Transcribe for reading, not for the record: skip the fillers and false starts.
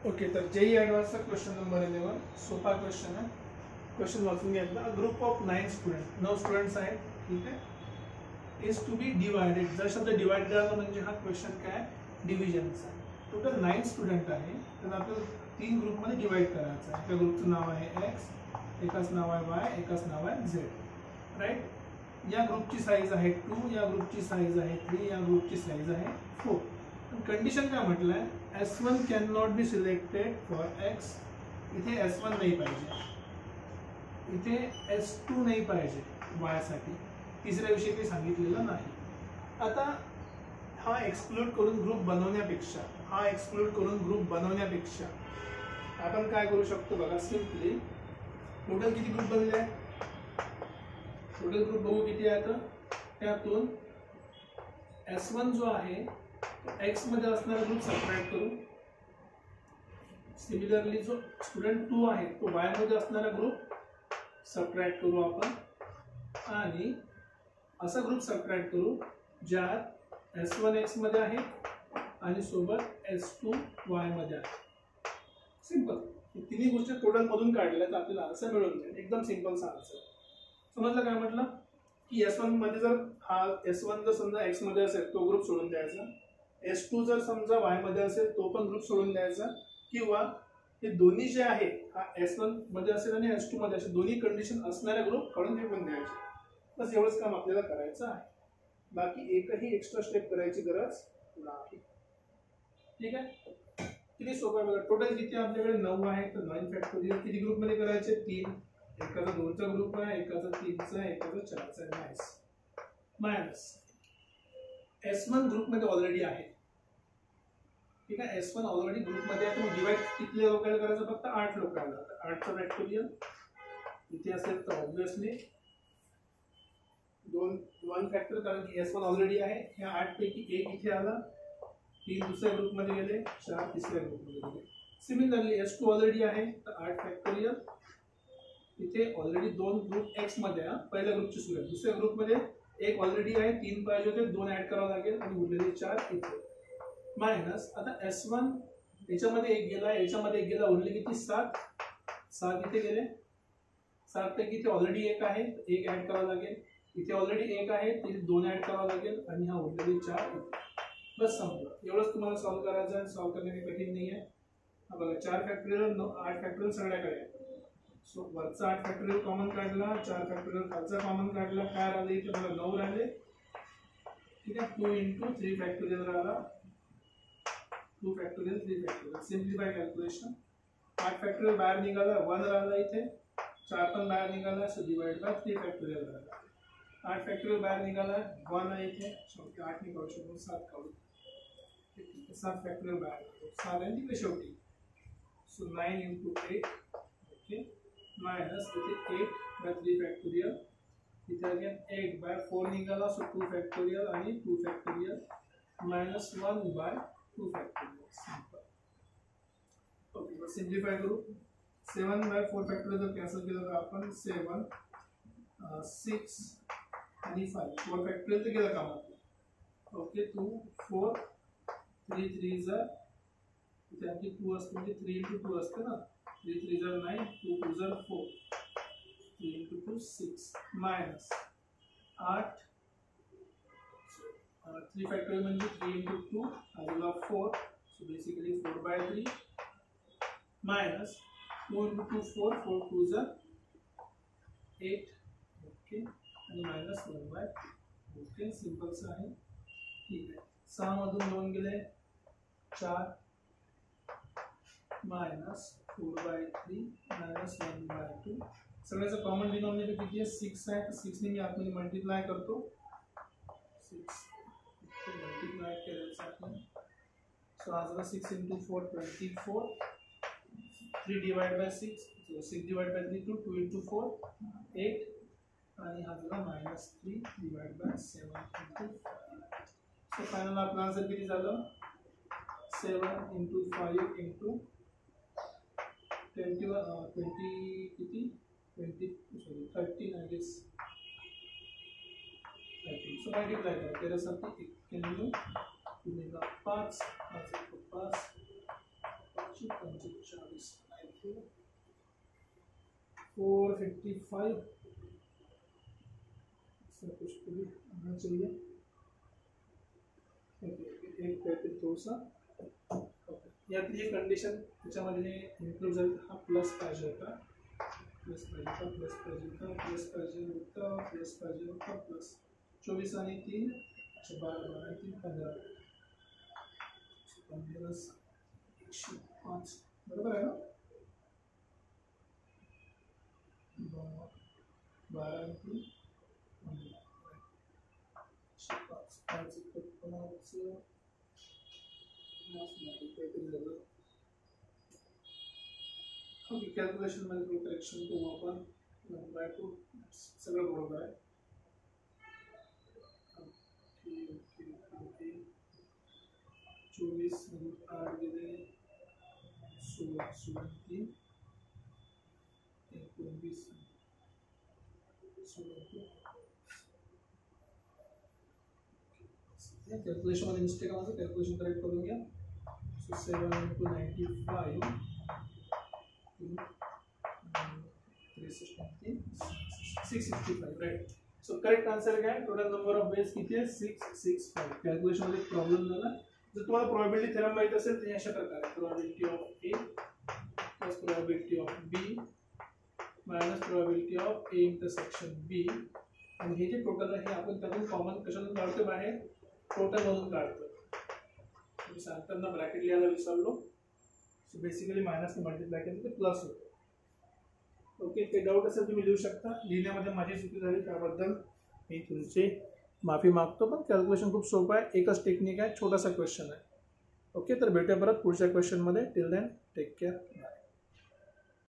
Okay, तर JEE ॲडव्हान्सचा question number 11 सोपा question आहे. क्वेश्चन वाचून घ्यायचा. ग्रुप ऑफ 9 स्टुडंट 9 स्टुडंट्स आहेत, ठीक आहे, इज टू बी डिवायडेड. जर शब्द डिवाइडेड आला म्हणजे हा क्वेश्चन काय डिव्हिजनचा आहे. टोटल 9 स्टुडंट आहे, तर आपल्याला 3 ग्रुपमध्ये डिवाइड करायचं आहे. एका ग्रुपचं नाव आहे एक्स, एकाच नाव आहे वाय, एकाच नाव आहे झेड, राईट. या ग्रुपची साईज आहे 2, या ग्रुपची साईज आहे 3, या ग्रुपची साईज आहे 4. कंडिशन काय म्हटलंय, S1 can not be selected for x. इथे S1 नाही पाहिजे, इथे S2 नाही पाहिजे वाय साठी, तिसऱ्या विषयी काही सांगितलेलं नाही. आता हा एक्सक्लूड करून ग्रुप बनवण्यापेक्षा आपण काय करू शकतो बघा. सिम्पली टोटल किती ग्रुप बनले आहेत, टोटल ग्रुप बघू किती आहेत. त्यातून S1 जो आहे एक्स मध्ये असणारा ग्रुप सबट्रॅक्ट करू. सिमिलरली जो स्टुडंट 2 आहे तो वाय मध्ये असणारा ग्रुप सबट्रॅक्ट करू आपण, आणि असा ग्रुप सबट्रॅक्ट करू ज्यात S1 एक्स मध्ये आहे आणि सोबत S2 वाय मध्ये आहे. सिंपल. तिन्ही गोष्टी टोटल मधून काढल्या तर आपल्याला आन्सर मिळून जाईल. एकदम सिंपलचा आन्सर. समजलं काय म्हटलं की S1 मध्ये जर हा S1 जर समजा एक्स मध्ये असेल तो ग्रुप सोडून द्यायचा, S2 जर समजा वाय मध्ये असेल तो पण ग्रुप सोडून द्यायचा, किंवा हे दोन्ही जे आहे हा S1 मध्ये असेल आणि S2 मध्ये असेल दोन्ही कंडिशन असणारे ग्रुप काढून फेकून द्यायचे. बस एवढंच काम आपल्याला करायचं आहे. बाकी एकही एक्स्ट्रा स्टेप करायची गरज नाही. ठीक आहे. किती सोपं आहे बघा. टोटल किती आपल्याकडे 9 आहे, तर 9 फॅक्टोरियल किती ग्रुप मध्ये करायचे 3. एकाचा 2चा ग्रुप आहे, एकाचा 3चा, एकाचा 4चा आहे. मायनस S1 ग्रुप मध्ये ऑलरेडी आहे, ठीक आहे. S1 ऑलरेडी ग्रुप मध्ये आहे, तर डिवाइड किती लोकांना करायचं, फक्त 8 लोकांना. 8चा फॅक्टोरियल इथे असेल तर ऑब्विसली 1 फॅक्टर, कारण की S1 ऑलरेडी आहे. ह्या 8 पैकी 1 इथे आला, 3 दुसऱ्या ग्रुप मध्ये गेले, 4 तिसऱ्या ग्रुप मध्ये गेले. सिमिलरली S2 ऑलरेडी आहे, तर 8 फॅक्टोरियल इथे ऑलरेडी 2 ग्रुप एक्स मध्ये आहे, पहिल्या ग्रुपची सुरुवात. दुसऱ्या ग्रुप मध्ये 1 ऑलरेडी आहे, 3 पाहिजे होते, 2 ऍड करावं लागेल आणि उरलेले 4 इथे. मायनस आता S1 याच्यामध्ये 1 गेला, याच्यामध्ये 1 गेला, उरले किती 7 इथे गेले. 7 पैकी इथे ऑलरेडी 1 आहे, 1 ऍड करावं लागेल. इथे ऑलरेडी 1 आहे, तिथे 2 ऍड करावं लागेल आणि हा उरलेले 4 इथे. बस संपलं. एवढंच तुम्हाला सॉल्व्ह करायचं आहे. सॉल्व्ह करणे काही कठीण नाही आहे. हा बघा 4 फॅक्टोरियल 8 फॅक्टोरियल सगळ्याकडे. सो वरचा 8 फॅक्टोरियल कॉमन काढला, 4 फॅक्टोरियल खालचा कॉमन काढला, काय राहिले इथे बघा 9 राहिले, ठीक आहे. 2 × 3 फॅक्टोरियल राहिला, 2 factorial 3 factorial. Simplify calculation. 8 factorial बाहेर निघाला, 1 राहिला इथे, 4 पण बाहेर निघाला, सो डिवाइड बाय 3 फॅक्टोरियल राहिला. 8 फॅक्टोरियल बाहेर निघाला, 1 आहे इथे, शेवटी 8 नाही काढू शकतो, 7 काढू. 7 फॅक्टोरियल बाहेर, 7 आहे तिकडे शेवटी. सो 9 × 8, ओके, मायनस इथे 8 बाय 3 फॅक्टोरियल, इथे अगेन 8 बाय 4 निघाला, सो 2 फॅक्टोरियल आणि 2 factorial, minus 1 by 2 factorial. Simple. Okay, simplify करू. 7 बाय 4 फॅक्टोरियल जर कॅन्सल केलं तर आपण 7, 6 आणि 5 4 फॅक्टोरियल तर गेलं कामात. ओके, 2 4 3 3 जर इथे आणखी 2 असते म्हणजे 3 × 2 असते ना, 3 3 जर 9, 2 2 जर 4, 3 × 2 6, मायनस 8, 3 फॅक्टोरियल म्हणजे 3 × 2 आलेला 4, सो बेसिकली 4 बाय 3, मायनस 2 × 2 4, 4 2 जर 8, ओके, आणि मायनस 1 बाय, ओके, सिम्पलचं आहे. ठीक आहे. 6 मधून 2 गेले, 4, मायनस 4 बाय 3, मायनस 1 बाय 2. सगळ्याचं कॉमन डिनॉमिनेटर किती आहे 6 आहे, तर 6 ने मी आतमध्ये मल्टिप्लाय करतो. 6 मल्टिप्लाय करायचं आपण. सो हा झाला 6 × 4 24, 3 डिवाइड बाय 6, 6 डिवाइड बाय 3 2 × 4 8, आणि हा झाला minus 3 divide by 7 × 5. So final आपला आन्सर किती झालं 7 × 5 × 20 किती 13 I guess 13. सो मल्टिप्लाय करा, 13 साठी 91 गुणिले 5 5 5 5 455 ऐसा कुछ तो भी आना चाहिए। एक काहीतरी थोडंसं यातली एक कंडिशन त्याच्यामध्ये इन्क्लूड झाली, हा प्लस पाहिजे होता, प्लस पाहिजे होता, प्लस पाहिजे होता, प्लस पाहिजे होता, प्लस पाहिजे होता, प्लस 24 आणि 3 12 12 3 15 15 105 बरोबर आहे ना? 12 आणि 3 15 5 ओके, कॅल्क्युलेशन मध्ये थोडं करेक्शन करू आपण, 1/2 सगळं बरोबर आहे। ओके 24 मधून 8 गेले 16 3 19 16 कॅल्क्युलेशन मध्ये मिस्टेक आला, कॅल्क्युलेशन करेक्ट करून घ्या। So 7 into 95 665 right. So correct answer काय, टोटल नंबर ऑफ बेस किती आहे 665। कॅल्क्युलेशन मध्ये प्रॉब्लेम झाला, जर तुम्हाला प्रोबॅबिलिटी थेरम माहित असेल तर अशा प्रकारे probability of A plus probability of B minus probability of A intersection B, आणि हे जे टोटल आहे आपण त्यातून कॉमन कशातून काढतो, बाहेर टोटल मधून काढतो। तुम्ही सांगताना ब्रॅकेट लिहायला विसरलो, सो बेसिकली मायनस ने मल्टिप्लाय केलं तर प्लस होतं। ओके, काही डाऊट असेल तुम्ही लिहू शकता, लिहिण्यामध्ये माझी चुकी झाली त्याबद्दल मी तुमची माफी मागतो, पण कॅल्क्युलेशन खूप सोपं आहे, एकच टेक्निक आहे, छोटासा क्वेश्चन आहे। ओके, तर भेटूया परत पुढच्या क्वेश्चनमध्ये, till then take care, bye.